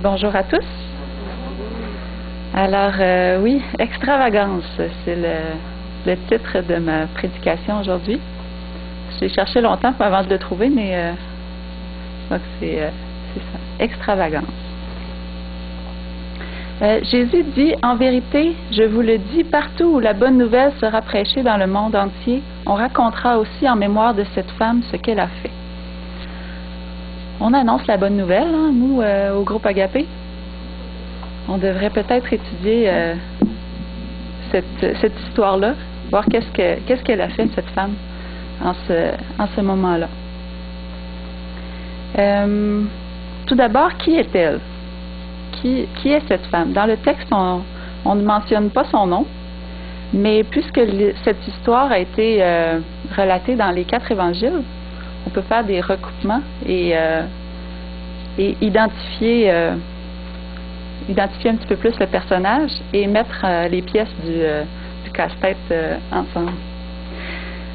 Bonjour à tous. Alors, oui, extravagance, c'est le titre de ma prédication aujourd'hui. J'ai cherché longtemps avant de le trouver, mais je crois que c'est ça, extravagance. Jésus dit, en vérité, je vous le dis, partout où la bonne nouvelle sera prêchée dans le monde entier, on racontera aussi en mémoire de cette femme ce qu'elle a fait. On annonce la bonne nouvelle, hein, nous, au groupe Agapé. On devrait peut-être étudier cette histoire-là, voir qu'est-ce qu'elle a fait, cette femme, en ce moment-là. Tout d'abord, qui est-elle? Qui est cette femme? Dans le texte, on ne mentionne pas son nom, mais puisque cette histoire a été relatée dans les 4 évangiles, on peut faire des recoupements et identifier un petit peu plus le personnage et mettre les pièces du casse-tête ensemble.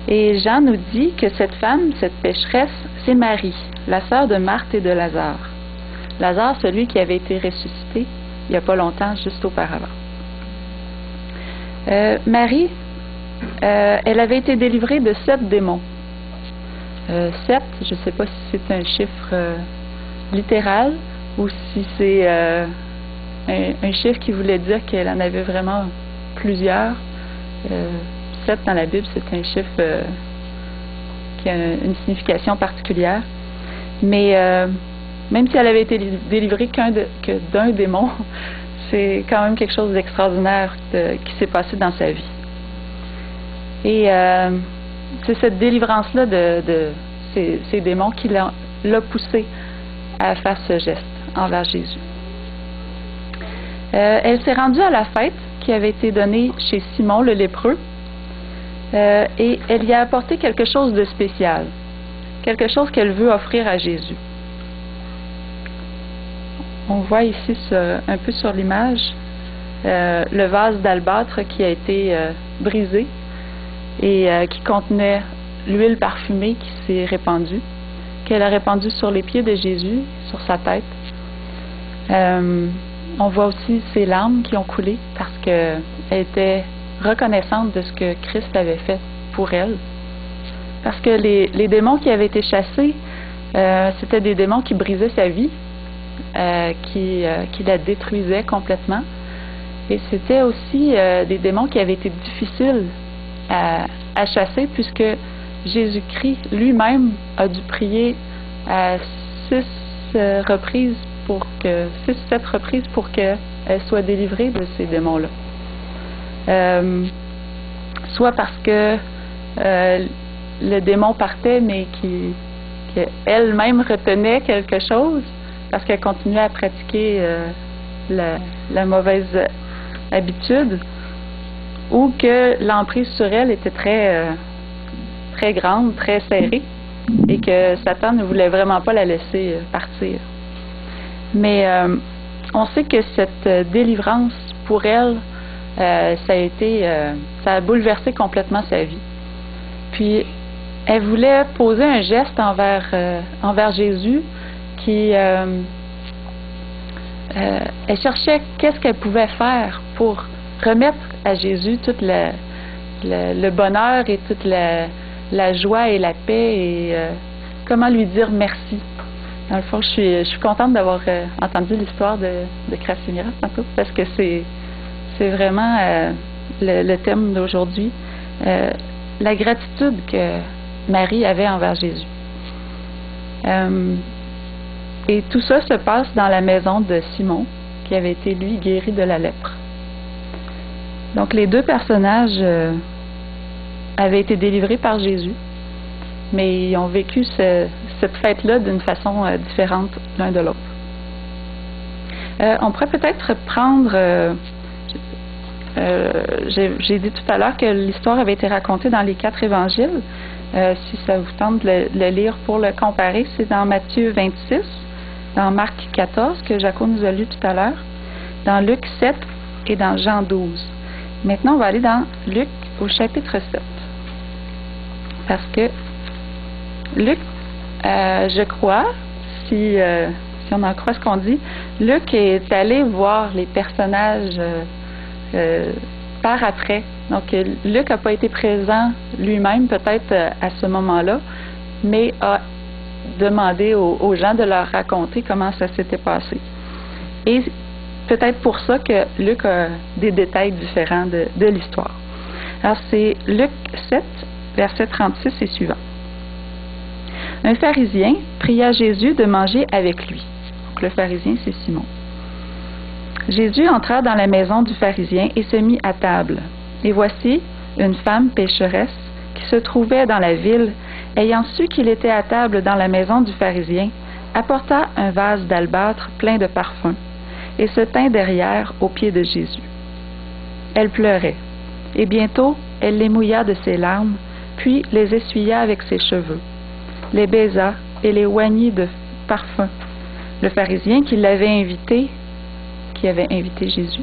Et Jean nous dit que cette femme, cette pécheresse, c'est Marie, la sœur de Marthe et de Lazare. Lazare, celui qui avait été ressuscité il n'y a pas longtemps, juste auparavant. Marie, elle avait été délivrée de 7 démons. 7, je ne sais pas si c'est un chiffre littéral ou si c'est un chiffre qui voulait dire qu'elle en avait vraiment plusieurs. 7 dans la Bible, c'est un chiffre qui a une signification particulière. Mais même si elle avait été délivrée que d'un démon, c'est quand même quelque chose d'extraordinaire qui s'est passé dans sa vie. Et c'est cette délivrance-là de ces démons qui l'a poussée à faire ce geste envers Jésus. Elle s'est rendue à la fête qui avait été donnée chez Simon le lépreux et elle y a apporté quelque chose de spécial, quelque chose qu'elle veut offrir à Jésus. On voit ici un peu sur l'image le vase d'albâtre qui a été brisé et qui contenait l'huile parfumée qui s'est répandue, qu'elle a répandue sur les pieds de Jésus, sur sa tête. On voit aussi ses larmes qui ont coulé parce qu'elle était reconnaissante de ce que Christ avait fait pour elle. Parce que les démons qui avaient été chassés, c'était des démons qui brisaient sa vie, qui la détruisaient complètement. Et c'était aussi des démons qui avaient été difficiles à chasser puisque Jésus-Christ lui-même a dû prier à 6 reprises 6-7 reprises pour qu'elle soit délivrée de ces démons-là. Soit parce que le démon partait, mais qu'elle-même retenait quelque chose, parce qu'elle continuait à pratiquer la mauvaise habitude, ou que l'emprise sur elle était très grande, très serrée, et que Satan ne voulait vraiment pas la laisser partir. Mais on sait que cette délivrance, pour elle, ça a bouleversé complètement sa vie. Puis, elle voulait poser un geste envers Jésus qui... elle cherchait qu'est-ce qu'elle pouvait faire pour remettre à Jésus tout le bonheur et toute la joie et la paix et comment lui dire merci. Dans le fond, je suis contente d'avoir entendu l'histoire de Krasimira tantôt parce que c'est vraiment le thème d'aujourd'hui. La gratitude que Marie avait envers Jésus. Et tout ça se passe dans la maison de Simon, qui avait été, lui, guéri de la lèpre. Donc, les 2 personnages avaient été délivrés par Jésus, mais ils ont vécu cette fête-là d'une façon différente l'un de l'autre. On pourrait peut-être prendre... j'ai dit tout à l'heure que l'histoire avait été racontée dans les 4 évangiles. Si ça vous tente de le lire pour le comparer, c'est dans Matthieu 26, dans Marc 14, que Jaco nous a lu tout à l'heure, dans Luc 7 et dans Jean 12. Maintenant, on va aller dans Luc au chapitre 7. Parce que Luc, je crois, si si on en croit ce qu'on dit, Luc est allé voir les personnages par après. Donc, Luc n'a pas été présent lui-même, peut-être à ce moment-là, mais a demandé aux gens de leur raconter comment ça s'était passé. Et peut-être pour ça que Luc a des détails différents de l'histoire. Alors, c'est Luc 7, versets 36 et suivant. Un pharisien pria Jésus de manger avec lui. Donc, le pharisien, c'est Simon. Jésus entra dans la maison du pharisien et se mit à table. Et voici, une femme pécheresse qui se trouvait dans la ville, ayant su qu'il était à table dans la maison du pharisien, apporta un vase d'albâtre plein de parfums et se tint derrière aux pieds de Jésus. Elle pleurait, et bientôt elle les mouilla de ses larmes, puis les essuya avec ses cheveux, les baisa et les oignit de parfum. Le pharisien qui avait invité Jésus,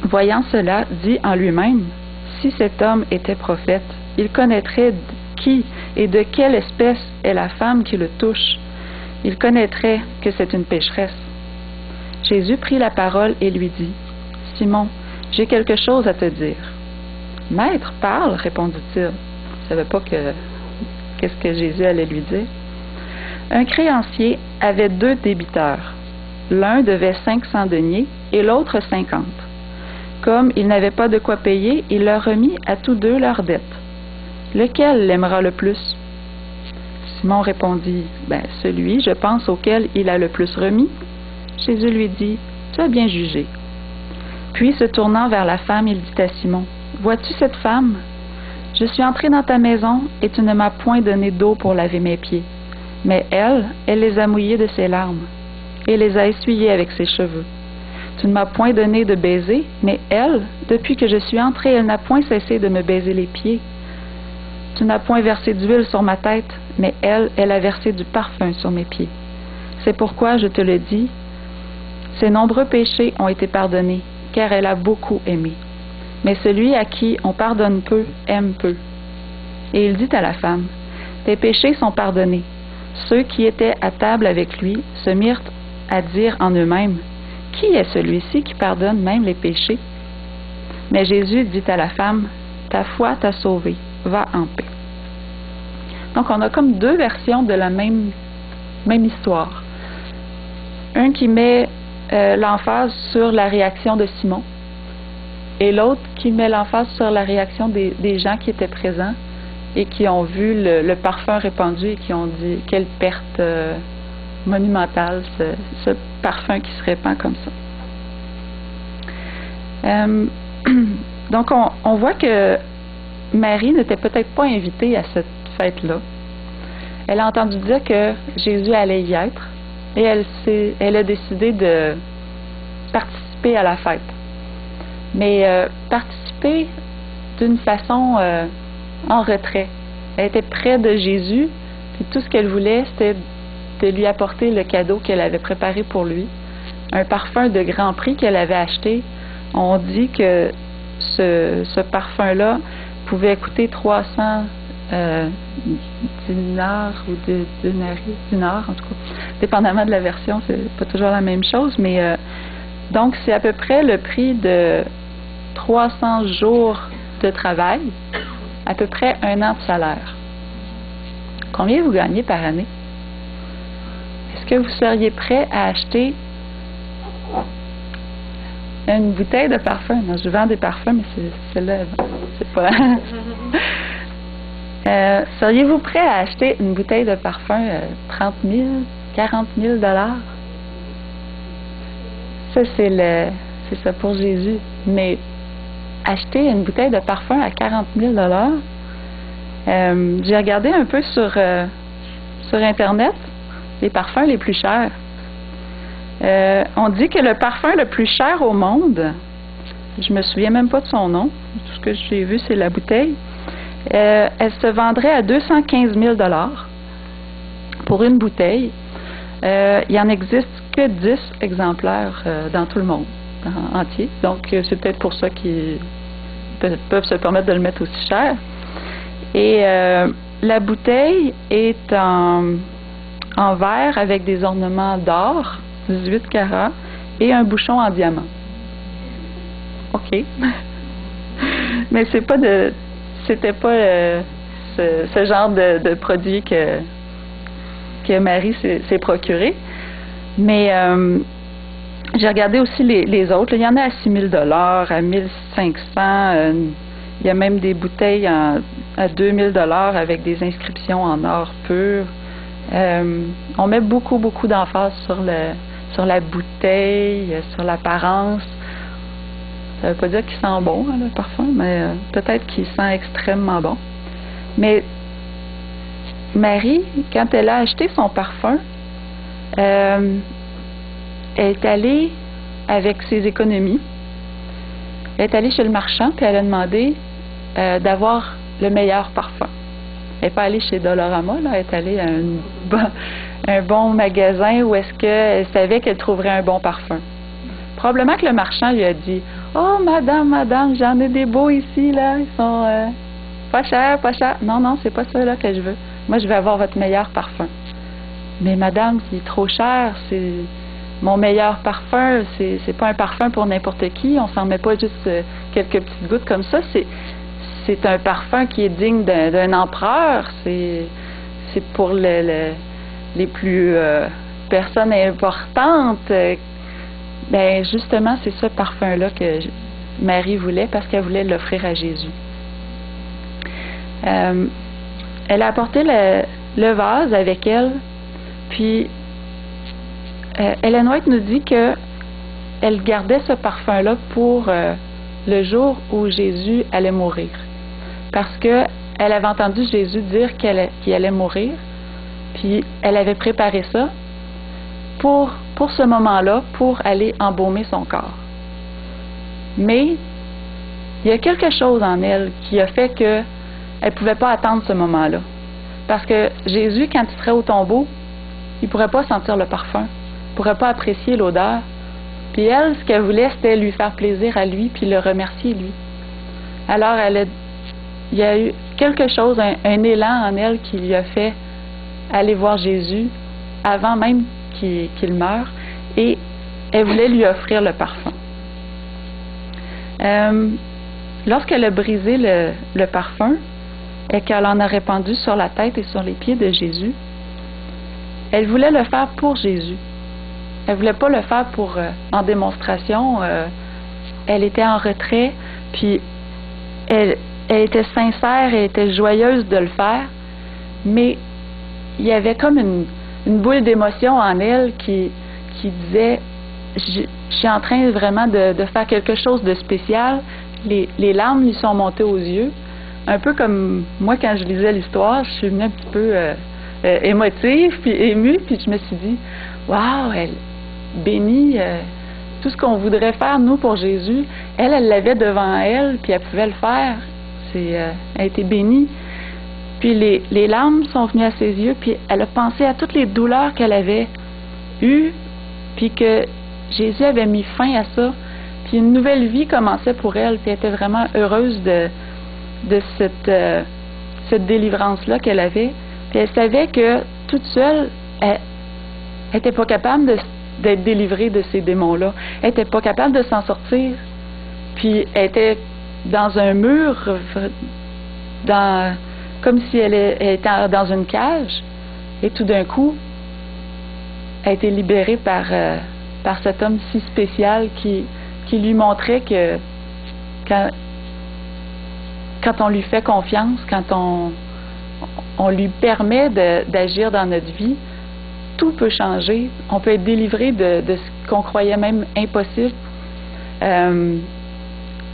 voyant cela, dit en lui-même, « Si cet homme était prophète, il connaîtrait qui et de quelle espèce est la femme qui le touche. Il connaîtrait que c'est une pécheresse. » Jésus prit la parole et lui dit, « Simon, j'ai quelque chose à te dire. »« Maître, parle, répondit-il. » Il ne savait pas qu'est-ce que Jésus allait lui dire. Un créancier avait 2 débiteurs. L'un devait 500 deniers et l'autre 50. Comme il n'avait pas de quoi payer, il leur remit à tous 2 leurs dettes. Lequel l'aimera le plus? Simon répondit, « Celui, je pense, auquel il a le plus remis. » Jésus lui dit, « Tu as bien jugé. » Puis, se tournant vers la femme, il dit à Simon, « Vois-tu cette femme? Je suis entré dans ta maison et tu ne m'as point donné d'eau pour laver mes pieds. Mais elle les a mouillés de ses larmes et les a essuyés avec ses cheveux. Tu ne m'as point donné de baiser, mais elle, depuis que je suis entré, elle n'a point cessé de me baiser les pieds. Tu n'as point versé d'huile sur ma tête, mais elle a versé du parfum sur mes pieds. C'est pourquoi je te le dis, ses nombreux péchés ont été pardonnés, car elle a beaucoup aimé. Mais celui à qui on pardonne peu, aime peu. Et il dit à la femme, tes péchés sont pardonnés. Ceux qui étaient à table avec lui se mirent à dire en eux-mêmes, qui est celui-ci qui pardonne même les péchés? Mais Jésus dit à la femme, ta foi t'a sauvée, va en paix. Donc on a comme 2 versions de la même histoire. Un qui met l'emphase sur la réaction de Simon et l'autre qui met l'emphase sur la réaction des gens qui étaient présents et qui ont vu le parfum répandu et qui ont dit quelle perte monumentale ce parfum qui se répand comme ça. Donc on voit que Marie n'était peut-être pas invitée à cette fête-là. Elle a entendu dire que Jésus allait y être et elle a décidé de participer à la fête. Mais participer d'une façon en retrait. Elle était près de Jésus, puis tout ce qu'elle voulait, c'était de lui apporter le cadeau qu'elle avait préparé pour lui. Un parfum de grand prix qu'elle avait acheté. On dit que ce parfum-là pouvait coûter 300 dinars ou dinars, en tout cas, dépendamment de la version, c'est pas toujours la même chose, mais donc c'est à peu près le prix de 300 jours de travail, à peu près 1 an de salaire. Combien vous gagnez par année? Est-ce que vous seriez prêt à acheter une bouteille de parfum? Non, je vends des parfums, mais celle-là, c'est pas... seriez-vous prêt à acheter une bouteille de parfum 30 000, 40 000 $? Ça, c'est ça pour Jésus. Mais acheter une bouteille de parfum à 40 000 $, j'ai regardé un peu sur Internet les parfums les plus chers. On dit que le parfum le plus cher au monde, je me souviens même pas de son nom, tout ce que j'ai vu, c'est la bouteille, elle se vendrait à 215 000 $ pour une bouteille. Il n'y en existe que 10 exemplaires dans tout le monde entier. Donc, c'est peut-être pour ça qu'ils peuvent se permettre de le mettre aussi cher. Et la bouteille est en en verre avec des ornements d'or, 18 carats, et un bouchon en diamant. OK. Mais c'était pas ce genre de produit que Marie s'est procuré. Mais j'ai regardé aussi les autres. Il y en a à 6 000 $, à 1 500 il y a même des bouteilles à 2 000 $ avec des inscriptions en or pur. On met beaucoup d'emphase sur la bouteille, sur l'apparence. Ça ne veut pas dire qu'il sent bon, hein, le parfum, mais peut-être qu'il sent extrêmement bon. Mais Marie, quand elle a acheté son parfum, elle est allée avec ses économies. Elle est allée chez le marchand puis elle a demandé d'avoir le meilleur parfum. Elle n'est pas allée chez Dollarama, là, elle est allée à un bon magasin où est-ce qu'elle savait qu'elle trouverait un bon parfum. Probablement que le marchand lui a dit « Oh, madame, j'en ai des beaux ici, là, ils sont pas chers. Non, c'est pas ça là que je veux. Moi, je veux avoir votre meilleur parfum. » Mais madame, c'est trop cher, c'est mon meilleur parfum, c'est pas un parfum pour n'importe qui, on s'en met pas juste quelques petites gouttes comme ça, c'est un parfum qui est digne d'un empereur, c'est pour les plus personnes importantes. Ben justement, c'est ce parfum-là que Marie voulait parce qu'elle voulait l'offrir à Jésus. Elle a apporté le vase avec elle, puis Ellen White nous dit que elle gardait ce parfum-là pour le jour où Jésus allait mourir. Parce que elle avait entendu Jésus dire qu'il allait mourir, puis elle avait préparé ça pour ce moment-là, pour aller embaumer son corps. Mais il y a quelque chose en elle qui a fait qu'elle ne pouvait pas attendre ce moment-là. Parce que Jésus, quand il serait au tombeau, il ne pourrait pas sentir le parfum, il ne pourrait pas apprécier l'odeur. Puis elle, ce qu'elle voulait, c'était lui faire plaisir à lui, puis le remercier lui. Alors, il y a eu quelque chose, un élan en elle qui lui a fait aller voir Jésus avant même qu'il meure, et elle voulait lui offrir le parfum. Lorsqu'elle a brisé le parfum et qu'elle en a répandu sur la tête et sur les pieds de Jésus, elle voulait le faire pour Jésus. Elle voulait pas le faire en démonstration. Elle était en retrait, puis elle était sincère, elle était joyeuse de le faire, mais il y avait comme une boule d'émotion en elle qui disait je suis en train vraiment de faire quelque chose de spécial. Les larmes lui sont montées aux yeux, un peu comme moi quand je lisais l'histoire, je suis venue un petit peu émotive puis émue, puis je me suis dit waouh, elle bénit tout ce qu'on voudrait faire nous pour Jésus, elle l'avait devant elle, puis elle pouvait le faire. Elle a été bénie. Puis les larmes sont venues à ses yeux, puis elle a pensé à toutes les douleurs qu'elle avait eues, puis que Jésus avait mis fin à ça, puis une nouvelle vie commençait pour elle, puis elle était vraiment heureuse de cette délivrance-là qu'elle avait. Puis elle savait que toute seule, elle n'était pas capable d'être délivrée de ces démons-là. Elle n'était pas capable de s'en sortir. Puis elle était dans un mur, comme si elle était dans une cage, et tout d'un coup, elle a été libérée par cet homme si spécial qui lui montrait que quand on lui fait confiance, quand on lui permet d'agir dans notre vie, tout peut changer. On peut être délivré de ce qu'on croyait même impossible.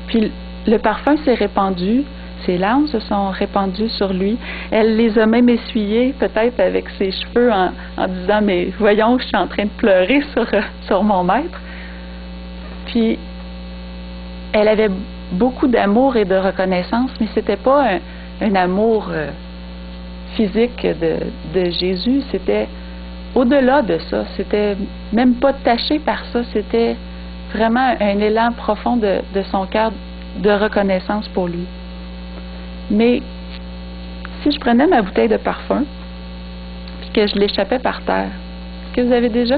Puis le parfum s'est répandu, ses larmes se sont répandues sur lui. Elle les a même essuyées, peut-être avec ses cheveux, en disant « Mais voyons, je suis en train de pleurer sur mon maître. » Puis elle avait beaucoup d'amour et de reconnaissance, mais c'était pas un amour physique de Jésus, c'était au-delà de ça, c'était même pas taché par ça, c'était vraiment un élan profond de son cœur de reconnaissance pour lui. Mais si je prenais ma bouteille de parfum, puis que je l'échappais par terre. Est-ce que vous avez déjà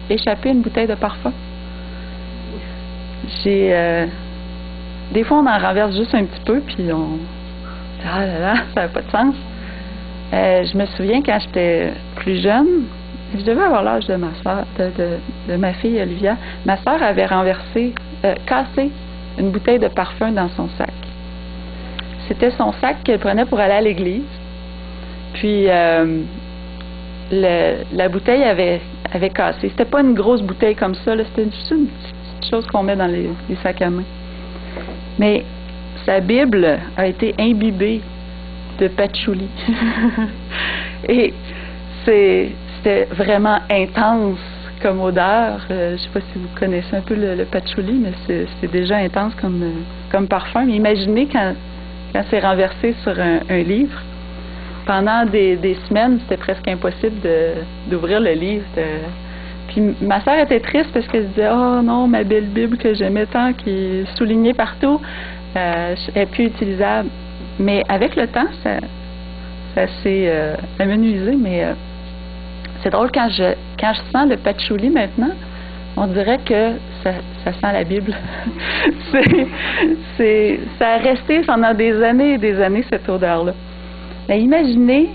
échappé une bouteille de parfum? Des fois, on en renverse juste un petit peu, puis on... Ah là là, ça n'a pas de sens. Je me souviens quand j'étais plus jeune, je devais avoir l'âge de ma soeur, de ma fille Olivia. Ma soeur avait cassé une bouteille de parfum dans son sac. C'était son sac qu'elle prenait pour aller à l'église. Puis la bouteille avait cassé. C'était pas une grosse bouteille comme ça, c'était juste une petite chose qu'on met dans les sacs à main. Mais sa Bible a été imbibée de patchouli. Et c'était vraiment intense comme odeur. Je ne sais pas si vous connaissez un peu le patchouli, mais c'est déjà intense comme parfum. Mais imaginez quand c'est renversé sur un livre. Pendant des semaines, c'était presque impossible d'ouvrir le livre. Puis ma sœur était triste parce qu'elle se disait « Oh non, ma belle Bible que j'aimais tant, qui est soulignée partout, est plus utilisable. » Mais avec le temps, ça s'est amenuisé. Mais c'est drôle, quand je sens le patchouli maintenant, on dirait que ça sent la Bible. Ça a resté pendant des années et des années, cette odeur-là. Mais imaginez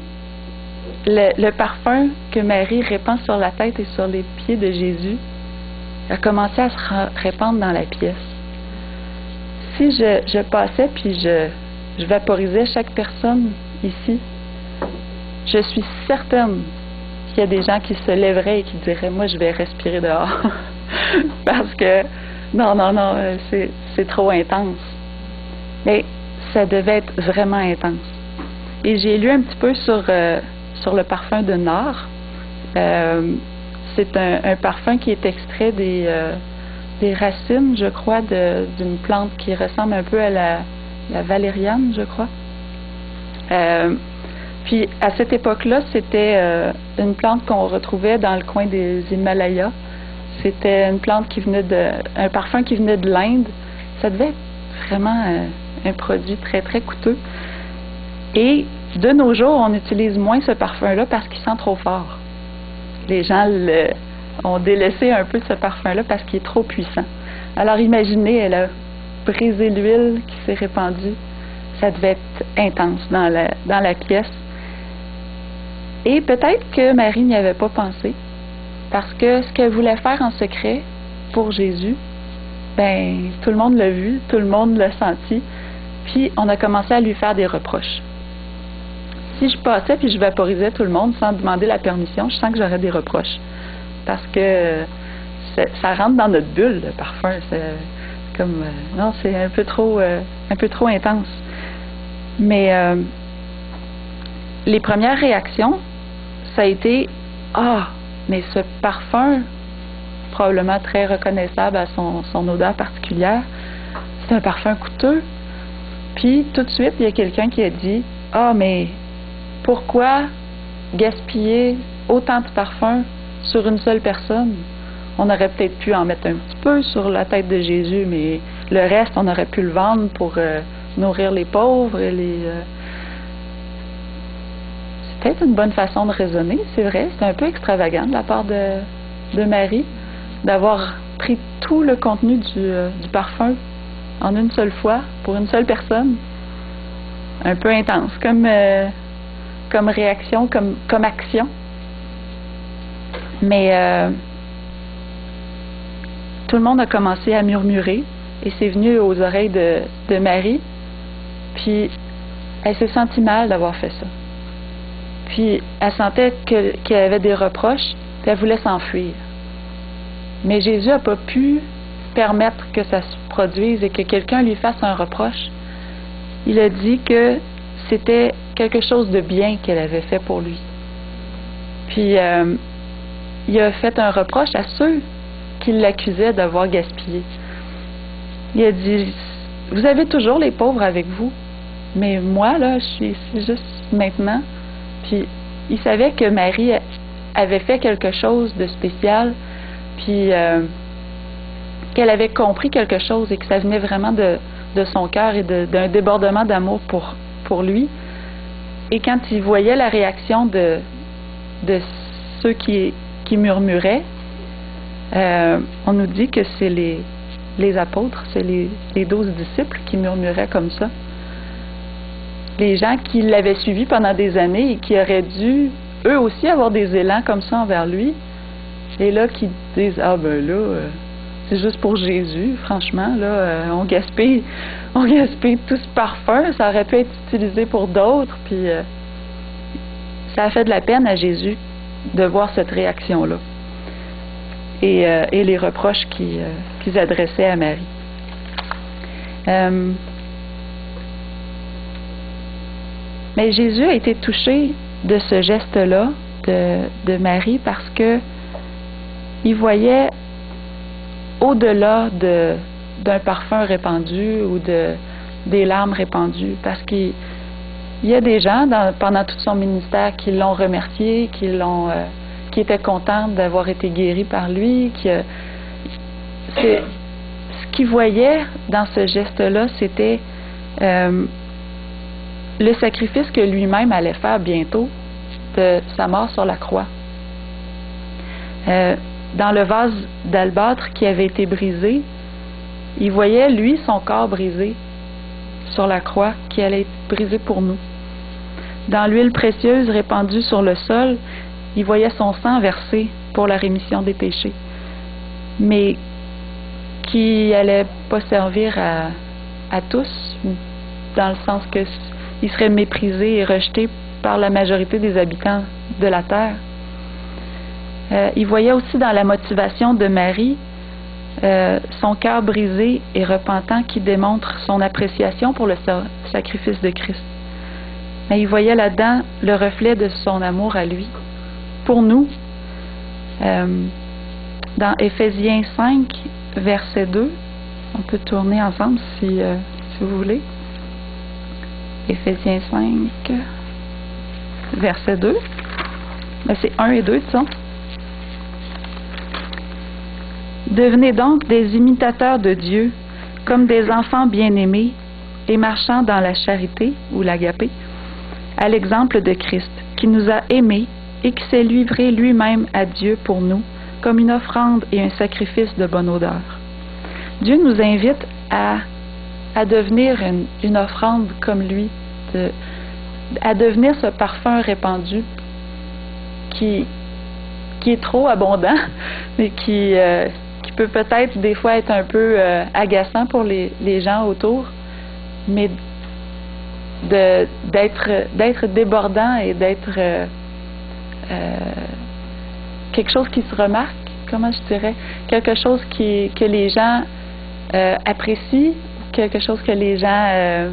le parfum que Marie répand sur la tête et sur les pieds de Jésus a commencé à se répandre dans la pièce. Si je passais puis je vaporisais chaque personne ici, je suis certaine qu'il y a des gens qui se lèveraient et qui diraient « Moi, je vais respirer dehors. » Parce que, non, c'est trop intense. Mais ça devait être vraiment intense. Et j'ai lu un petit peu sur le parfum de nard. C'est un parfum qui est extrait des racines, je crois, d'une plante qui ressemble un peu à la valériane, je crois. Puis à cette époque-là, c'était une plante qu'on retrouvait dans le coin des Himalayas. C'était une plante un parfum qui venait de l'Inde. Ça devait être vraiment un produit très, très coûteux. Et de nos jours, on utilise moins ce parfum-là parce qu'il sent trop fort. Les gens ont délaissé un peu ce parfum-là parce qu'il est trop puissant. Alors imaginez, elle a brisé l'huile qui s'est répandue. Ça devait être intense dans la pièce. Et peut-être que Marie n'y avait pas pensé, parce que ce qu'elle voulait faire en secret pour Jésus, ben tout le monde l'a vu, tout le monde l'a senti, puis on a commencé à lui faire des reproches. Si je passais puis je vaporisais tout le monde sans demander la permission, je sens que j'aurais des reproches. Parce que ça rentre dans notre bulle, le parfum. C'est comme... non, c'est un peu trop intense. Mais les premières réactions, ça a été « Ah, mais ce parfum, probablement très reconnaissable à son odeur particulière, c'est un parfum coûteux. » Puis tout de suite, il y a quelqu'un qui a dit « Ah, mais pourquoi gaspiller autant de parfum sur une seule personne? On aurait peut-être pu en mettre un petit peu sur la tête de Jésus, mais le reste, on aurait pu le vendre pour nourrir les pauvres et les... C'est peut-être une bonne façon de raisonner, c'est vrai. C'est un peu extravagant de la part de Marie d'avoir pris tout le contenu du parfum en une seule fois pour une seule personne. Un peu intense comme réaction, comme action. Mais tout le monde a commencé à murmurer et c'est venu aux oreilles de Marie. Puis elle s'est sentie mal d'avoir fait ça. Puis elle sentait qu'elle avait des reproches, puis elle voulait s'enfuir. Mais Jésus n'a pas pu permettre que ça se produise et que quelqu'un lui fasse un reproche. Il a dit que c'était quelque chose de bien qu'elle avait fait pour lui. Puis il a fait un reproche à ceux qui l'accusaient d'avoir gaspillé. Il a dit « Vous avez toujours les pauvres avec vous, mais moi, là, je suis ici juste maintenant. » Puis il savait que Marie avait fait quelque chose de spécial, puis qu'elle avait compris quelque chose et que ça venait vraiment de son cœur et d'un débordement d'amour pour lui. Et quand il voyait la réaction de ceux qui murmuraient, on nous dit que c'est les apôtres, c'est les 12 disciples qui murmuraient comme ça. Les gens qui l'avaient suivi pendant des années et qui auraient dû, eux aussi, avoir des élans comme ça envers lui. Et là, qui disent, ah ben là, c'est juste pour Jésus, franchement, là, on gaspille tout ce parfum, ça aurait pu être utilisé pour d'autres, puis ça a fait de la peine à Jésus de voir cette réaction-là. Et les reproches qu'ils adressaient à Marie. Mais Jésus a été touché de ce geste-là de Marie parce que il voyait au-delà d'un parfum répandu ou des larmes répandues, parce qu'il y a des gens pendant tout son ministère qui l'ont remercié, qui étaient contents d'avoir été guéris par lui. Ce qu'il voyait dans ce geste-là, c'était le sacrifice que lui-même allait faire bientôt de sa mort sur la croix. Dans le vase d'albâtre qui avait été brisé, il voyait, lui, son corps brisé sur la croix, qui allait être brisé pour nous. Dans l'huile précieuse répandue sur le sol, il voyait son sang versé pour la rémission des péchés, mais qui allait pas servir à tous, dans le sens que il serait méprisé et rejeté par la majorité des habitants de la terre. Il voyait aussi dans la motivation de Marie son cœur brisé et repentant qui démontre son appréciation pour le sacrifice de Christ. Mais il voyait là-dedans le reflet de son amour à lui, pour nous. Dans Éphésiens 5, verset 2, on peut tourner ensemble si vous voulez. Éphésiens 5, verset 2. Ben, c'est 1 et 2, disons. Devenez donc des imitateurs de Dieu, comme des enfants bien-aimés, et marchant dans la charité, ou l'agapé, à l'exemple de Christ, qui nous a aimés et qui s'est livré lui-même à Dieu pour nous, comme une offrande et un sacrifice de bonne odeur. Dieu nous invite à devenir une offrande comme lui, à devenir ce parfum répandu qui est trop abondant, mais qui peut peut-être des fois être un peu agaçant pour les gens autour, mais d'être débordant et d'être quelque chose qui se remarque, comment je dirais, quelque chose que les gens apprécient, quelque chose que les gens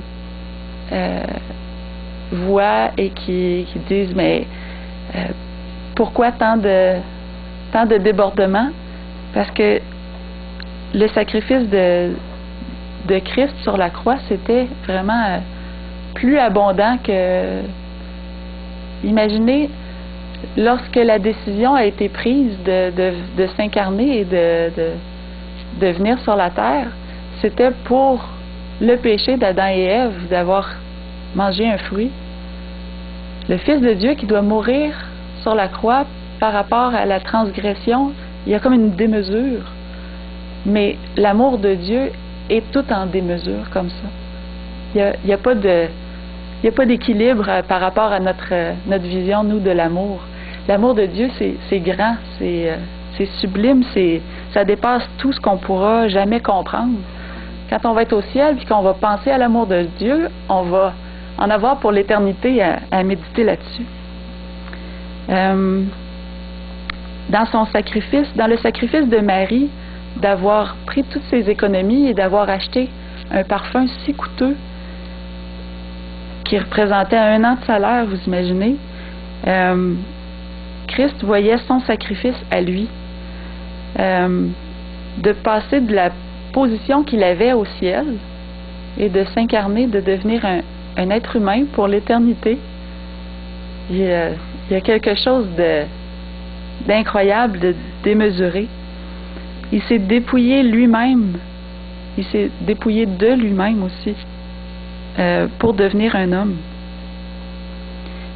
voient et qui disent, mais pourquoi tant de débordement? Parce que le sacrifice de Christ sur la croix, c'était vraiment plus abondant que... Imaginez, lorsque la décision a été prise de s'incarner et de venir sur la terre, c'était pour le péché d'Adam et Ève d'avoir mangé un fruit. Le Fils de Dieu qui doit mourir sur la croix par rapport à la transgression, il y a comme une démesure. Mais l'amour de Dieu est tout en démesure comme ça. Il n'y a pas d'équilibre par rapport à notre vision, nous, de l'amour. L'amour de Dieu, c'est grand, c'est sublime, ça dépasse tout ce qu'on pourra jamais comprendre. Quand on va être au ciel et qu'on va penser à l'amour de Dieu, on va en avoir pour l'éternité à méditer là-dessus. Dans le sacrifice de Marie, d'avoir pris toutes ses économies et d'avoir acheté un parfum si coûteux qui représentait 1 an de salaire, vous imaginez, Christ voyait son sacrifice à lui, de passer de la position qu'il avait au ciel et de s'incarner, de devenir un être humain pour l'éternité. Il y a quelque chose d'incroyable, de démesuré. Il s'est dépouillé lui-même, il s'est dépouillé de lui-même aussi pour devenir un homme.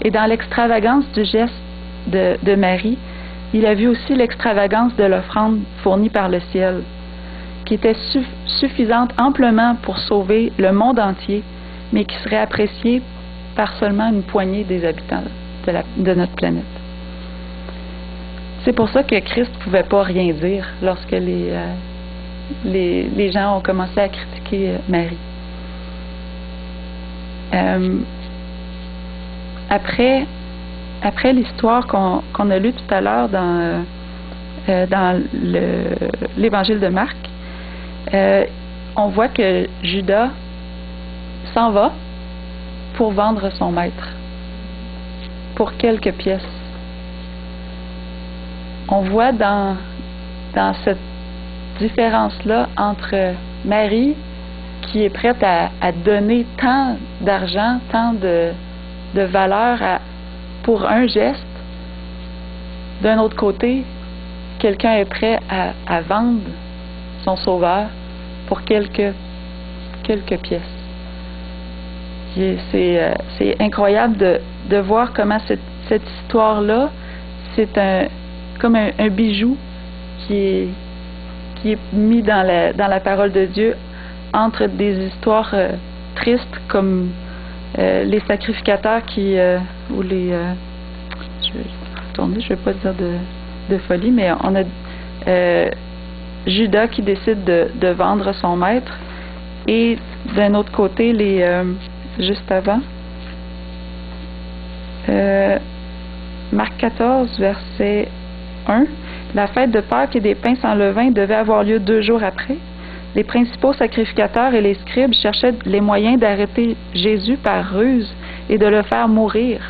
Et dans l'extravagance du geste de Marie, il a vu aussi l'extravagance de l'offrande fournie par le ciel, qui était suffisante amplement pour sauver le monde entier, mais qui serait appréciée par seulement une poignée des habitants de notre planète. C'est pour ça que Christ ne pouvait pas rien dire lorsque les gens ont commencé à critiquer Marie. Après l'histoire qu'on a lue tout à l'heure dans l'évangile de Marc, on voit que Judas s'en va pour vendre son maître pour quelques pièces. On voit dans cette différence-là entre Marie, qui est prête à donner tant d'argent, tant de valeur pour un geste, d'un autre côté, quelqu'un est prêt à vendre son sauveur pour quelques pièces. C'est incroyable de voir comment cette histoire-là, c'est comme un bijou qui est mis dans la parole de Dieu entre des histoires tristes comme les sacrificateurs ou les je vais retourner, je vais pas dire de folie, mais on a Judas qui décide de vendre son maître, et d'un autre côté juste avant Marc 14 verset 1, la fête de Pâques et des pains sans levain devait avoir lieu 2 jours après. Les principaux sacrificateurs et les scribes cherchaient les moyens d'arrêter Jésus par ruse et de le faire mourir.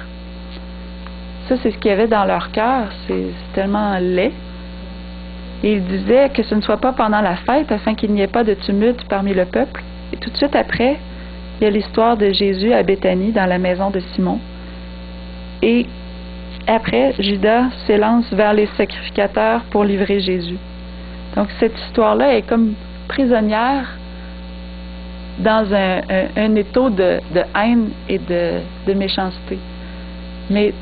Ça, c'est ce qu'il y avait dans leur cœur. C'est tellement laid. Et ils disaient que ce ne soit pas pendant la fête, afin qu'il n'y ait pas de tumulte parmi le peuple. Et tout de suite après, il y a l'histoire de Jésus à Béthanie, dans la maison de Simon. Et après, Judas s'élance vers les sacrificateurs pour livrer Jésus. Donc, cette histoire-là est comme prisonnière dans un étau de haine et de méchanceté. Mais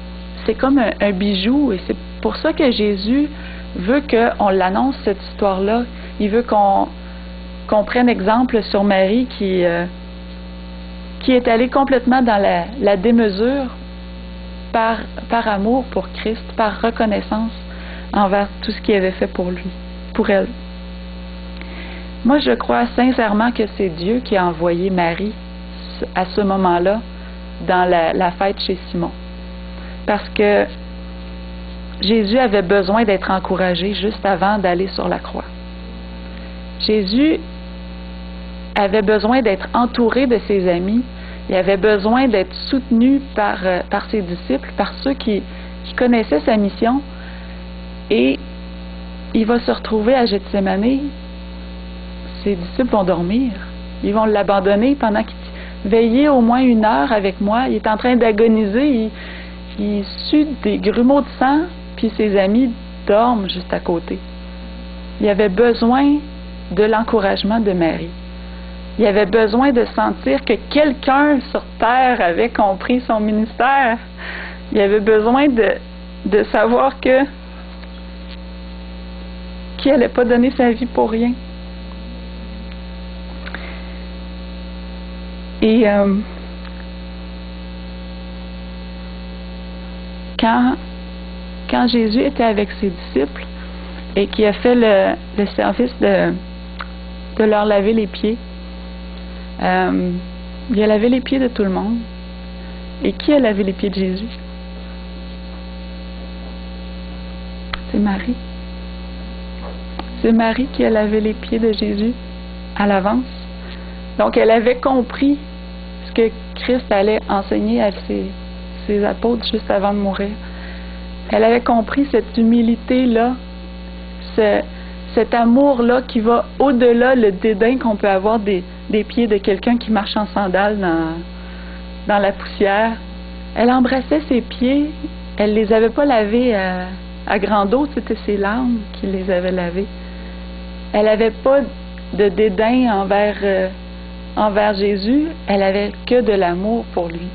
c'est comme un bijou, et c'est pour ça que Jésus veut qu'on l'annonce, cette histoire-là. Il veut qu'on prenne exemple sur Marie qui est allée complètement dans la démesure par amour pour Christ, par reconnaissance envers tout ce qu'il avait fait pour elle. Moi, je crois sincèrement que c'est Dieu qui a envoyé Marie à ce moment-là dans la fête chez Simon. Parce que Jésus avait besoin d'être encouragé juste avant d'aller sur la croix. Jésus avait besoin d'être entouré de ses amis. Il avait besoin d'être soutenu par ses disciples, par ceux qui connaissaient sa mission. Et il va se retrouver à Gethsémanée. Ses disciples vont dormir. Ils vont l'abandonner pendant qu'il veillait au moins 1 heure avec moi. Il est en train d'agoniser. Il sue des grumeaux de sang, puis ses amis dorment juste à côté. Il avait besoin de l'encouragement de Marie. Il avait besoin de sentir que quelqu'un sur terre avait compris son ministère. Il avait besoin de savoir qu'il n'allait pas donner sa vie pour rien. Et quand Jésus était avec ses disciples et qu'il a fait le service de leur laver les pieds, il a lavé les pieds de tout le monde. Et qui a lavé les pieds de Jésus? C'est Marie. C'est Marie qui a lavé les pieds de Jésus à l'avance. Donc, elle avait compris ce que Christ allait enseigner à ses apôtres juste avant de mourir. Elle avait compris cette humilité-là, cet amour-là qui va au-delà le dédain qu'on peut avoir des pieds de quelqu'un qui marche en sandales dans la poussière. Elle embrassait ses pieds, elle les avait pas lavés à grande eau, c'était ses larmes qui les avaient lavés. Elle n'avait pas de dédain envers Jésus, elle avait que de l'amour pour lui.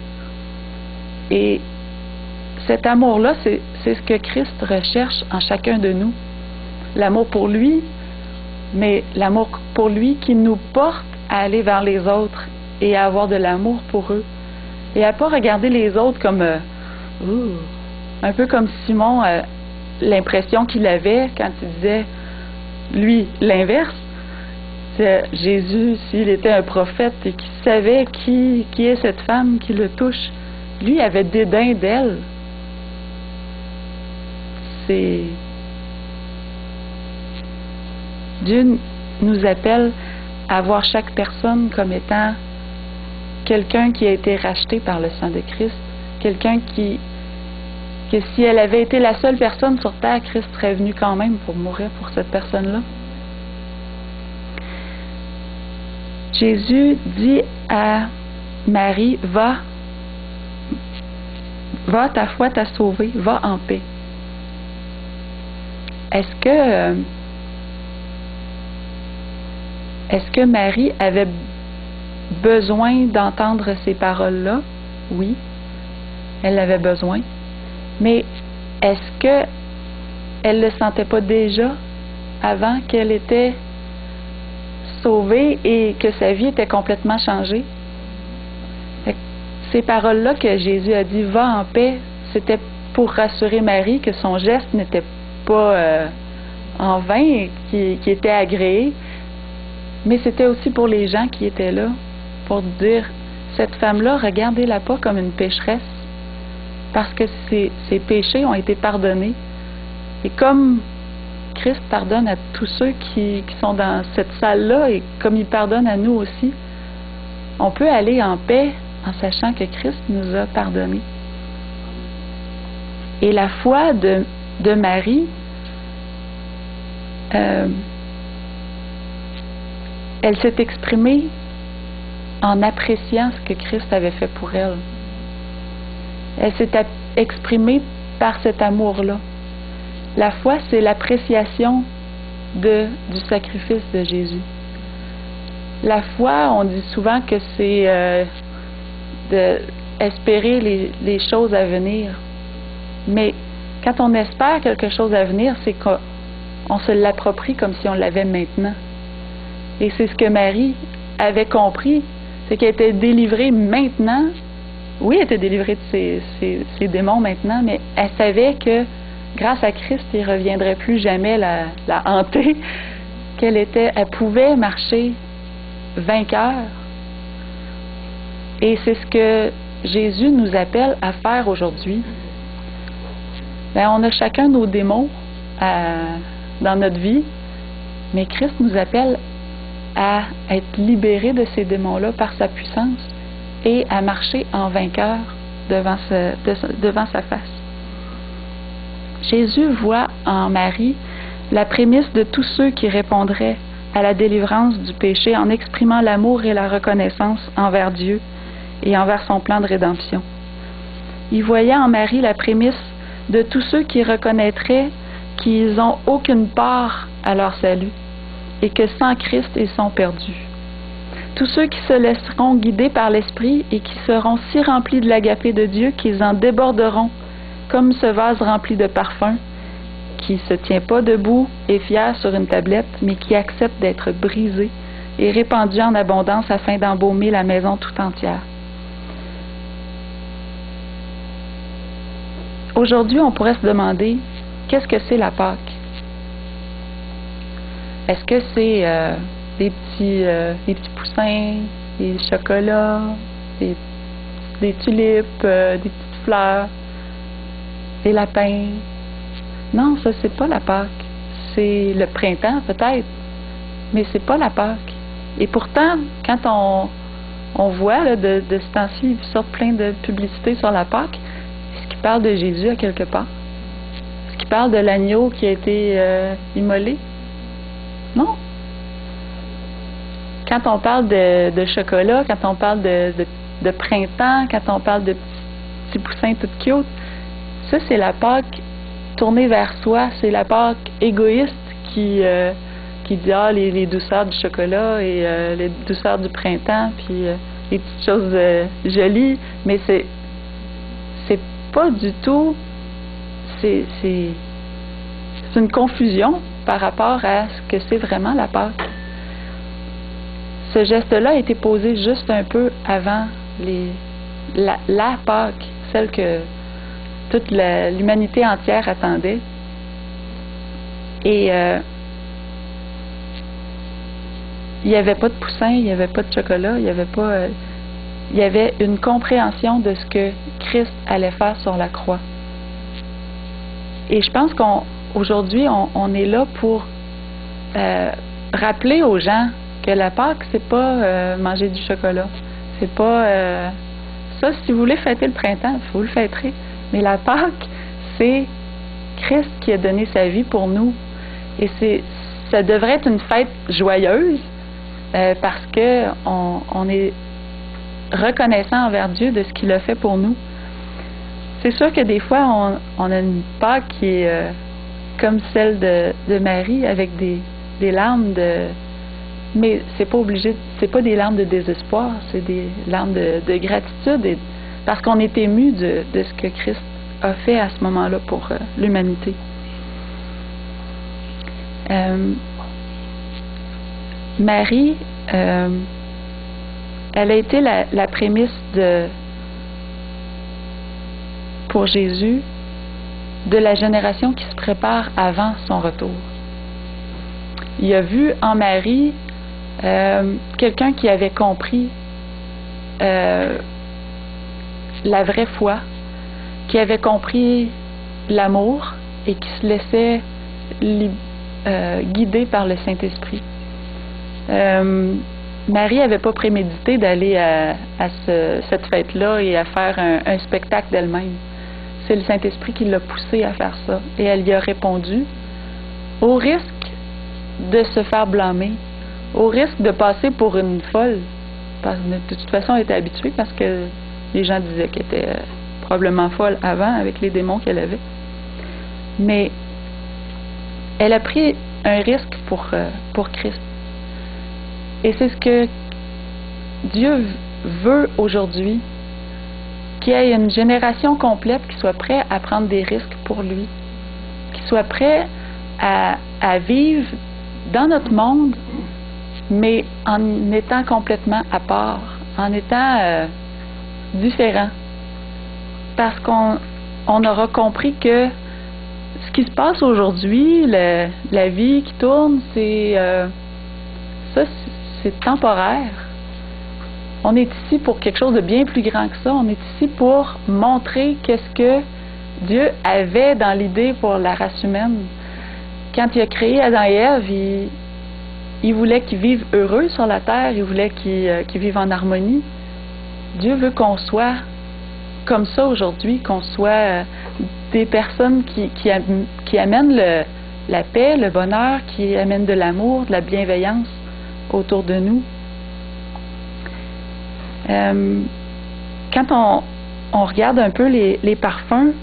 Et cet amour-là, c'est ce que Christ recherche en chacun de nous. L'amour pour lui, mais l'amour pour lui qui nous porte à aller vers les autres et à avoir de l'amour pour eux. Et à ne pas regarder les autres comme... un peu comme Simon, l'impression qu'il avait quand il disait, lui, l'inverse. Jésus, s'il était un prophète et qu'il savait qui est cette femme qui le touche, lui avait dédain d'elle. Dieu nous appelle à voir chaque personne comme étant quelqu'un qui a été racheté par le sang de Christ, quelqu'un que si elle avait été la seule personne sur terre, Christ serait venu quand même pour mourir pour cette personne-là. Jésus dit à Marie, va, ta foi t'a sauvée, va en paix. Est-ce que Marie avait besoin d'entendre ces paroles-là? Oui, elle avait besoin. Mais est-ce qu'elle ne le sentait pas déjà avant qu'elle était sauvée et que sa vie était complètement changée? Ces paroles-là que Jésus a dit, va en paix, c'était pour rassurer Marie que son geste n'était pas en vain et qui était agréé, mais c'était aussi pour les gens qui étaient là, pour dire, cette femme-là, regardez-la pas comme une pécheresse, parce que ses péchés ont été pardonnés. Et comme Christ pardonne à tous ceux qui sont dans cette salle-là, et comme il pardonne à nous aussi, on peut aller en paix en sachant que Christ nous a pardonnés. Et la foi de Marie, elle s'est exprimée en appréciant ce que Christ avait fait pour elle. Elle s'est exprimée par cet amour-là. La foi, c'est l'appréciation du sacrifice de Jésus. La foi, on dit souvent que c'est d'espérer les choses à venir. Mais quand on espère quelque chose à venir, c'est qu'on se l'approprie comme si on l'avait maintenant. Et c'est ce que Marie avait compris, c'est qu'elle était délivrée maintenant. Oui, elle était délivrée de ses démons maintenant, mais elle savait que grâce à Christ, il ne reviendrait plus jamais la hanter, elle pouvait marcher vainqueur. Et c'est ce que Jésus nous appelle à faire aujourd'hui. On a chacun nos démons dans notre vie, mais Christ nous appelle à être libérés de ces démons-là par sa puissance et à marcher en vainqueur devant sa face. Jésus voit en Marie la prémisse de tous ceux qui répondraient à la délivrance du péché en exprimant l'amour et la reconnaissance envers Dieu et envers son plan de rédemption. Il voyait en Marie la prémisse de tous ceux qui reconnaîtraient qu'ils n'ont aucune part à leur salut et que sans Christ, ils sont perdus. Tous ceux qui se laisseront guider par l'Esprit et qui seront si remplis de l'agapé de Dieu qu'ils en déborderont comme ce vase rempli de parfum qui ne se tient pas debout et fier sur une tablette, mais qui accepte d'être brisé et répandu en abondance afin d'embaumer la maison tout entière. Aujourd'hui, on pourrait se demander, qu'est-ce que c'est la Pâque? Est-ce que c'est des petits poussins, des chocolats, des tulipes, des petites fleurs, des lapins? Non, ça, c'est pas la Pâque. C'est le printemps, peut-être, mais c'est pas la Pâque. Et pourtant, quand on voit, là, de ce temps-ci, il sort plein de publicités sur la Pâque, est-ce qu'il parle de Jésus à quelque part? Est-ce qu'il parle de l'agneau qui a été immolé? Non. Quand on parle de chocolat, quand on parle de printemps, quand on parle de petits poussins tout cute, ça, c'est la Pâque tournée vers soi. C'est la Pâque égoïste qui dit les douceurs du chocolat et les douceurs du printemps, puis les petites choses jolies, mais c'est pas du tout c'est une confusion par rapport à ce que c'est vraiment la Pâque. Ce geste-là a été posé juste un peu avant la Pâque, celle que toute l'humanité entière attendait. Et il n'y avait pas de poussin, il n'y avait pas de chocolat, il y avait une compréhension de ce que Christ allait faire sur la croix. Et je pense qu'aujourd'hui, on est là pour rappeler aux gens que la Pâque, c'est pas manger du chocolat. C'est pas ça, si vous voulez fêter le printemps, vous le fêterez. Mais la Pâque, c'est Christ qui a donné sa vie pour nous. Et ça devrait être une fête joyeuse parce que on est reconnaissant envers Dieu de ce qu'il a fait pour nous. C'est sûr que des fois, on a une Pâque qui est comme celle de Marie, avec des larmes mais c'est pas obligé, c'est pas des larmes de désespoir, c'est des larmes de gratitude, parce qu'on est ému de ce que Christ a fait à ce moment-là pour l'humanité. Marie, elle a été la prémisse pour Jésus de la génération qui se prépare avant son retour. Il a vu en Marie quelqu'un qui avait compris la vraie foi, qui avait compris l'amour et qui se laissait guider par le Saint-Esprit. Marie n'avait pas prémédité d'aller à cette fête-là et à faire un spectacle d'elle-même. C'est le Saint-Esprit qui l'a poussée à faire ça. Et elle y a répondu, au risque de se faire blâmer, au risque de passer pour une folle. De toute façon, elle était habituée parce que les gens disaient qu'elle était probablement folle avant avec les démons qu'elle avait. Mais elle a pris un risque pour Christ. Et c'est ce que Dieu veut aujourd'hui, qu'il y ait une génération complète qui soit prête à prendre des risques pour lui, qui soit prête à vivre dans notre monde, mais en étant complètement à part, en étant différent. Parce qu'on aura compris que ce qui se passe aujourd'hui, la vie qui tourne, c'est temporaire. On est ici pour quelque chose de bien plus grand que ça. On est ici pour montrer qu'est-ce que Dieu avait dans l'idée pour la race humaine. Quand il a créé Adam et Ève, il voulait qu'ils vivent heureux sur la terre, il voulait qu'ils vivent en harmonie. Dieu veut qu'on soit comme ça aujourd'hui, qu'on soit des personnes qui amènent la paix, le bonheur, qui amènent de l'amour, de la bienveillance autour de nous. Quand on regarde un peu les parfums,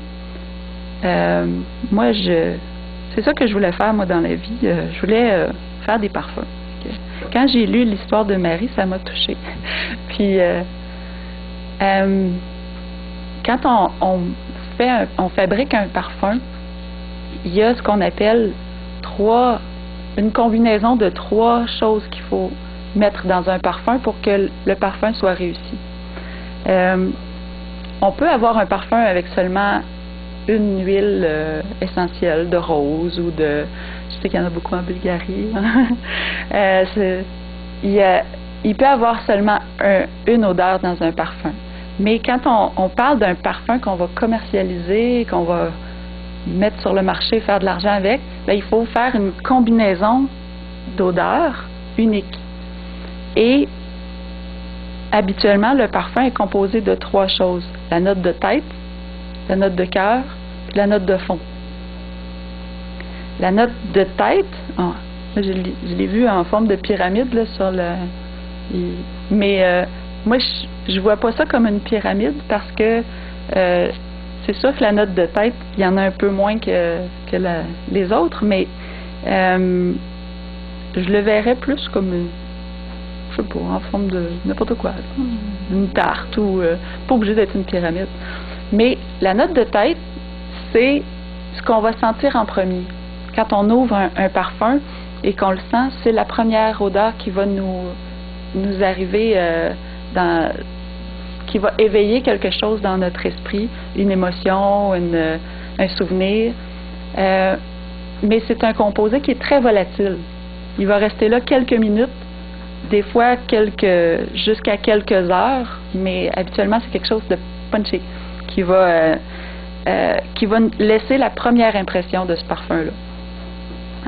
moi, c'est ça que je voulais faire, moi, dans la vie. Je voulais faire des parfums. Quand j'ai lu l'histoire de Marie, ça m'a touchée. Puis, quand on fabrique un parfum, il y a ce qu'on appelle une combinaison de 3 choses qu'il faut mettre dans un parfum pour que le parfum soit réussi. On peut avoir un parfum avec seulement une huile essentielle de rose ou je sais qu'il y en a beaucoup en Bulgarie. Il peut avoir seulement une odeur dans un parfum. Mais quand on parle d'un parfum qu'on va commercialiser, qu'on va mettre sur le marché, faire de l'argent avec, il faut faire une combinaison d'odeurs unique. Et habituellement, le parfum est composé de 3 choses. La note de tête, la note de cœur, puis la note de fond. La note de tête, je l'ai vu en forme de pyramide là, sur mais moi, je vois pas ça comme une pyramide parce que c'est sûr que la note de tête, il y en a un peu moins que les autres, mais je le verrais plus comme je sais pas, en forme de n'importe quoi. Une tarte ou pas obligé d'être une pyramide. Mais la note de tête, c'est ce qu'on va sentir en premier. Quand on ouvre un parfum et qu'on le sent, c'est la première odeur qui va nous arriver, qui va éveiller quelque chose dans notre esprit, une émotion, un souvenir. Mais c'est un composé qui est très volatile. Il va rester là quelques minutes, des fois jusqu'à quelques heures, mais habituellement c'est quelque chose de punchy qui va laisser la première impression de ce parfum-là.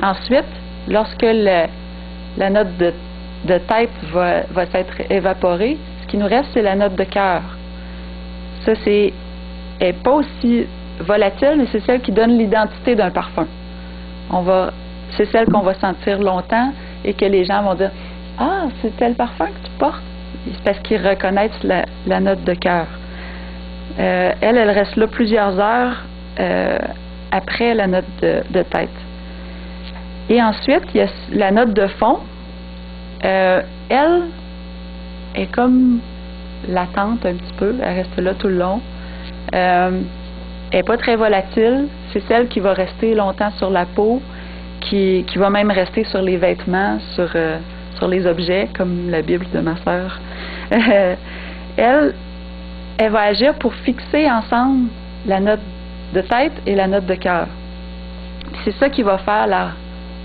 Ensuite, lorsque la note de tête va s'être évaporée, ce qui nous reste, c'est la note de cœur. Ça, est pas aussi volatile, mais c'est celle qui donne l'identité d'un parfum. C'est celle qu'on va sentir longtemps et que les gens vont dire « Ah, c'est tel parfum que tu portes? » C'est parce qu'ils reconnaissent la note de cœur. Elle reste là plusieurs heures après la note de tête. Et ensuite, il y a la note de fond. Elle est comme latente un petit peu. Elle reste là tout le long. Elle n'est pas très volatile. C'est celle qui va rester longtemps sur la peau, qui va même rester sur les vêtements, sur les objets, comme la Bible de ma sœur. Elle va agir pour fixer ensemble la note de tête et la note de cœur. C'est ça qui va faire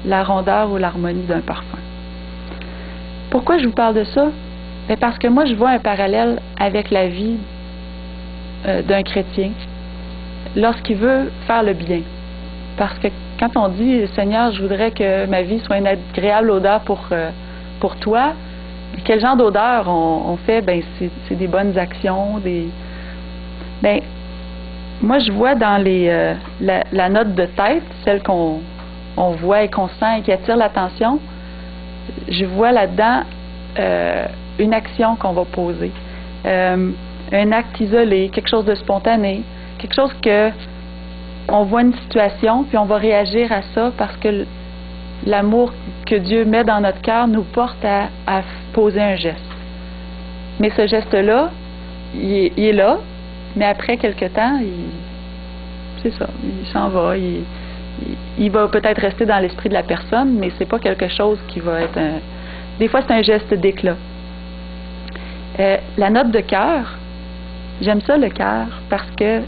la rondeur ou l'harmonie d'un parfum. Pourquoi je vous parle de ça? Bien parce que moi, je vois un parallèle avec la vie d'un chrétien lorsqu'il veut faire le bien. Parce que quand on dit « Seigneur, je voudrais que ma vie soit une agréable odeur pour toi », quel genre d'odeur on fait? Ben, c'est des bonnes actions. Ben, moi, je vois dans la note de tête, celle qu'on voit et qu'on sent et qui attire l'attention, je vois là-dedans une action qu'on va poser. Un acte isolé, quelque chose de spontané, quelque chose que on voit une situation, puis on va réagir à ça parce que l'amour que Dieu met dans notre cœur nous porte à poser un geste. Mais ce geste-là, il est là, mais après quelque temps, c'est ça, il s'en va. Il va peut-être rester dans l'esprit de la personne, mais c'est pas quelque chose qui va être Des fois, c'est un geste d'éclat. La note de cœur, j'aime ça le cœur parce que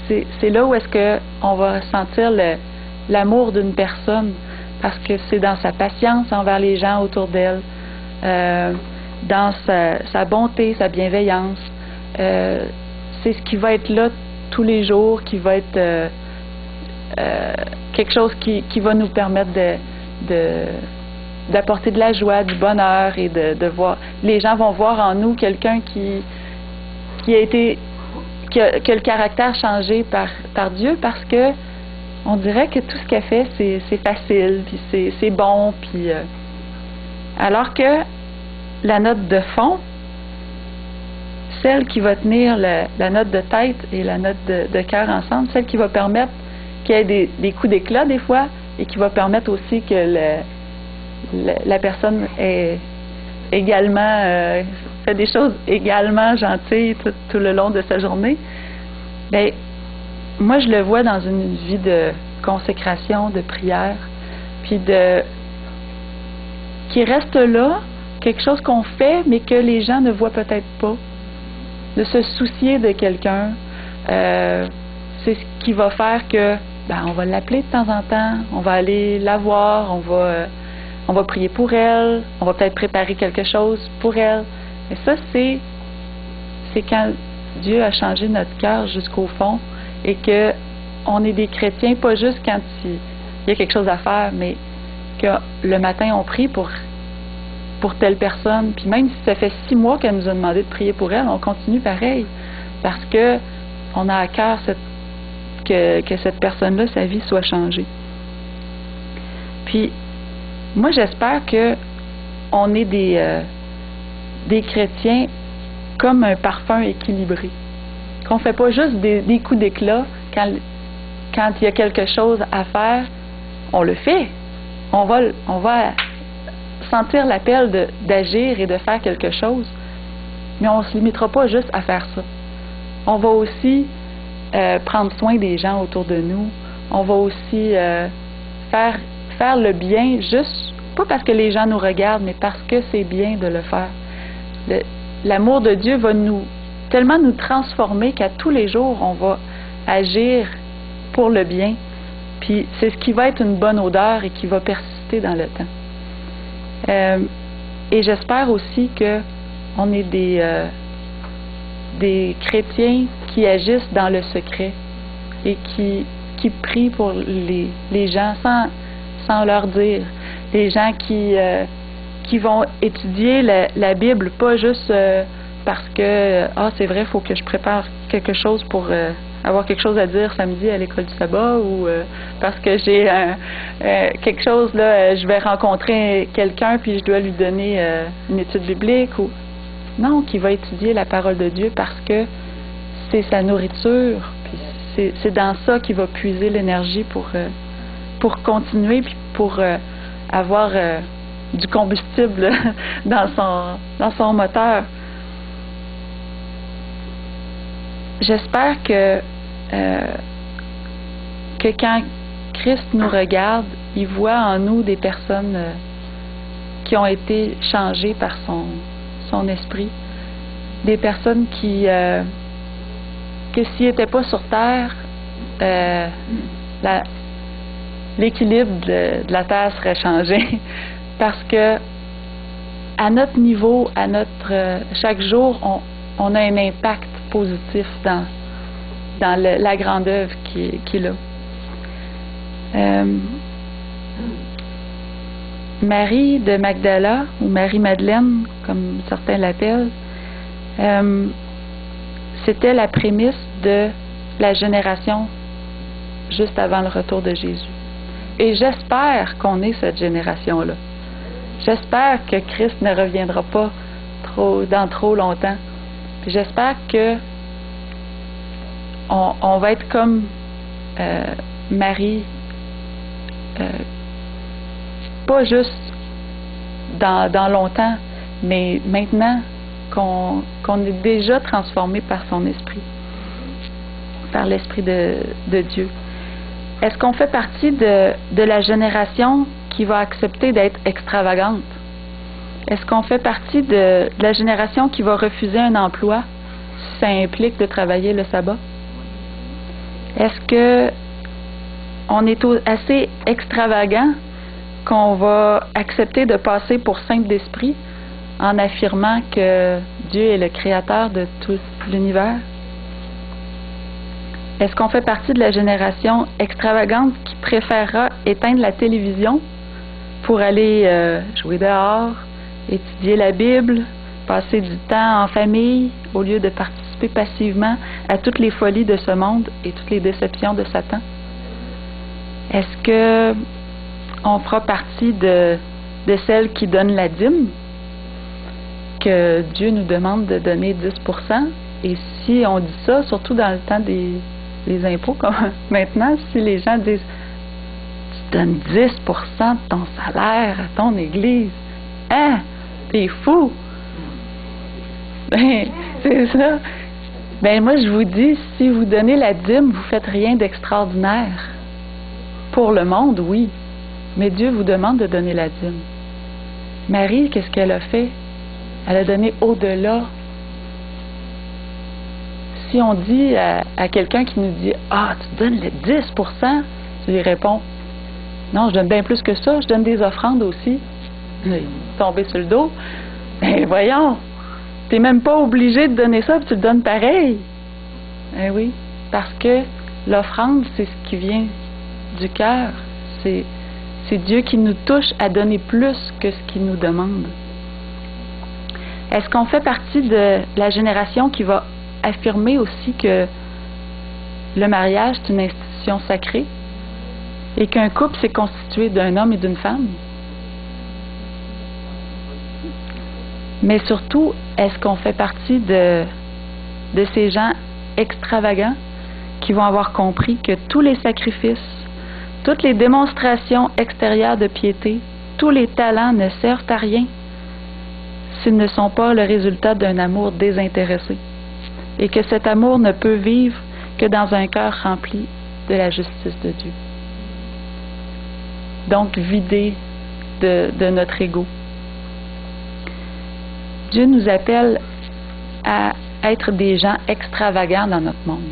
c'est là où est-ce que on va sentir l'amour d'une personne, parce que c'est dans sa patience envers les gens autour d'elle, dans sa bonté, sa bienveillance. C'est ce qui va être là tous les jours, qui va être quelque chose qui va nous permettre d'apporter de la joie, du bonheur et de voir. Les gens vont voir en nous quelqu'un qui a le caractère changé par Dieu, parce que on dirait que tout ce qu'elle fait, c'est facile, puis c'est bon, puis alors que la note de fond, celle qui va tenir la note de tête et la note de cœur ensemble, celle qui va permettre qu'il y ait des coups d'éclat des fois, et qui va permettre aussi que la personne est également fait des choses également gentilles tout le long de sa journée. Bien, moi je le vois dans une vie de consécration, de prière, puis qui reste là, quelque chose qu'on fait mais que les gens ne voient peut-être pas, de se soucier de quelqu'un. C'est ce qui va faire que on va l'appeler de temps en temps, on va aller la voir, on va prier pour elle, on va peut-être préparer quelque chose pour elle. Mais ça, c'est quand Dieu a changé notre cœur jusqu'au fond, et que on est des chrétiens, pas juste quand il y a quelque chose à faire, mais que le matin on prie pour telle personne, puis même si ça fait 6 mois qu'elle nous a demandé de prier pour elle, on continue pareil, parce que on a à cœur que cette personne-là, sa vie soit changée. Puis moi, j'espère que on est des chrétiens comme un parfum équilibré. Qu'on fait pas juste des coups d'éclat quand il y a quelque chose à faire, on le fait. On va sentir l'appel d'agir et de faire quelque chose, mais on ne se limitera pas juste à faire ça. On va aussi prendre soin des gens autour de nous. on va aussi faire le bien, juste, pas parce que les gens nous regardent, mais parce que c'est bien de le faire. L'amour de Dieu va tellement nous transformer qu'à tous les jours, on va agir pour le bien. Puis c'est ce qui va être une bonne odeur et qui va persister dans le temps. Et j'espère aussi que on est des chrétiens qui agissent dans le secret et qui prient pour les gens sans leur dire. Les gens qui vont étudier la Bible, pas juste parce que c'est vrai, il faut que je prépare quelque chose pour avoir quelque chose à dire samedi à l'école du sabbat, ou parce que j'ai quelque chose, là, je vais rencontrer quelqu'un puis je dois lui donner une étude biblique, ou non, qui va étudier la parole de Dieu parce que c'est sa nourriture, puis c'est dans ça qu'il va puiser l'énergie pour continuer, puis pour avoir du combustible dans son moteur. J'espère que quand Christ nous regarde, il voit en nous des personnes qui ont été changées par son esprit, des personnes que s'ils n'étaient pas sur terre, l'équilibre de la terre serait changé, parce que à notre niveau, chaque jour, on a un impact positif dans la grande œuvre qu'il a. Marie de Magdala, ou Marie-Madeleine, comme certains l'appellent, c'était la prémisse de la génération juste avant le retour de Jésus. Et j'espère qu'on est cette génération-là. J'espère que Christ ne reviendra pas dans trop longtemps. Puis j'espère que on va être comme Marie, pas juste dans longtemps, mais maintenant qu'on est déjà transformé par son esprit, par l'esprit de Dieu. Est-ce qu'on fait partie de la génération qui va accepter d'être extravagante? Est-ce qu'on fait partie de la génération qui va refuser un emploi si ça implique de travailler le sabbat? Est-ce que on est assez extravagant qu'on va accepter de passer pour saint d'esprit en affirmant que Dieu est le créateur de tout l'univers? Est-ce qu'on fait partie de la génération extravagante qui préférera éteindre la télévision pour aller jouer dehors, étudier la Bible, passer du temps en famille, au lieu de participer passivement à toutes les folies de ce monde et toutes les déceptions de Satan? Est-ce que on fera partie de celles qui donnent la dîme, que Dieu nous demande de donner 10%? Et si on dit ça, surtout dans le temps des impôts, comme maintenant, si les gens disent « Tu donnes 10% de ton salaire à ton église, hein? T'es fou! » Ben, c'est ça. Ben, moi, je vous dis, si vous donnez la dîme, vous faites rien d'extraordinaire. Pour le monde, oui. Mais Dieu vous demande de donner la dîme. Marie, qu'est-ce qu'elle a fait? Elle a donné au-delà. Si on dit à quelqu'un qui nous dit « Ah, tu donnes le 10%, tu lui réponds « Non, je donne bien plus que ça, je donne des offrandes aussi. » Tomber sur le dos. Ben voyons, t'es même pas obligé de donner ça, puis tu le donnes pareil. Ben oui, parce que l'offrande, c'est ce qui vient du cœur. C'est Dieu qui nous touche à donner plus que ce qu'il nous demande. Est-ce qu'on fait partie de la génération qui va affirmer aussi que le mariage est une institution sacrée et qu'un couple c'est constitué d'un homme et d'une femme? Mais surtout, est-ce qu'on fait partie de ces gens extravagants qui vont avoir compris que tous les sacrifices, toutes les démonstrations extérieures de piété, tous les talents ne servent à rien s'ils ne sont pas le résultat d'un amour désintéressé, et que cet amour ne peut vivre que dans un cœur rempli de la justice de Dieu. Donc, vidés de notre ego. Dieu nous appelle à être des gens extravagants dans notre monde.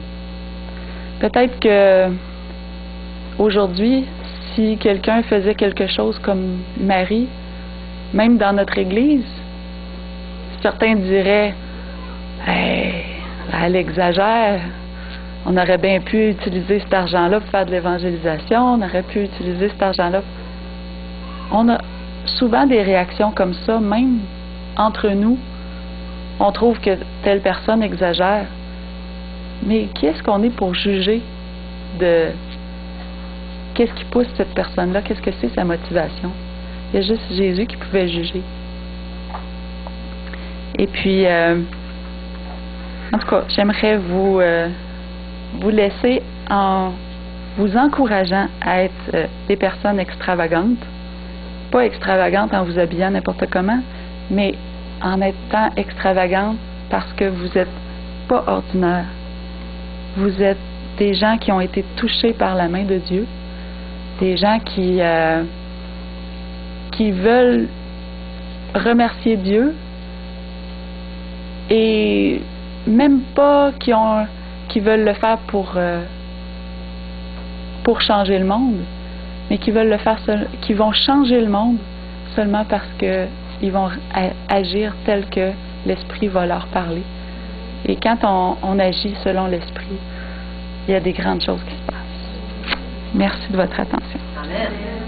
Peut-être que aujourd'hui, si quelqu'un faisait quelque chose comme Marie, même dans notre Église, certains diraient hey, elle exagère, on aurait bien pu utiliser cet argent-là pour faire de l'évangélisation, on aurait pu utiliser cet argent-là. On a souvent des réactions comme ça, même entre nous. On trouve que telle personne exagère. Mais qui est-ce qu'on est pour juger de qu'est-ce qui pousse cette personne-là? Qu'est-ce que c'est sa motivation? Il y a juste Jésus qui pouvait juger. Et puis, en tout cas, j'aimerais vous laisser en vous encourageant à être des personnes extravagantes. Pas extravagantes en vous habillant n'importe comment, mais en étant extravagantes parce que vous n'êtes pas ordinaires. Vous êtes des gens qui ont été touchés par la main de Dieu, des gens qui veulent remercier Dieu et même pas qui veulent le faire pour changer le monde, mais qui veulent le faire qui vont changer le monde seulement parce que ils vont agir tel que l'Esprit va leur parler. Et quand on agit selon l'Esprit, il y a des grandes choses qui se passent. Merci de votre attention. Amen.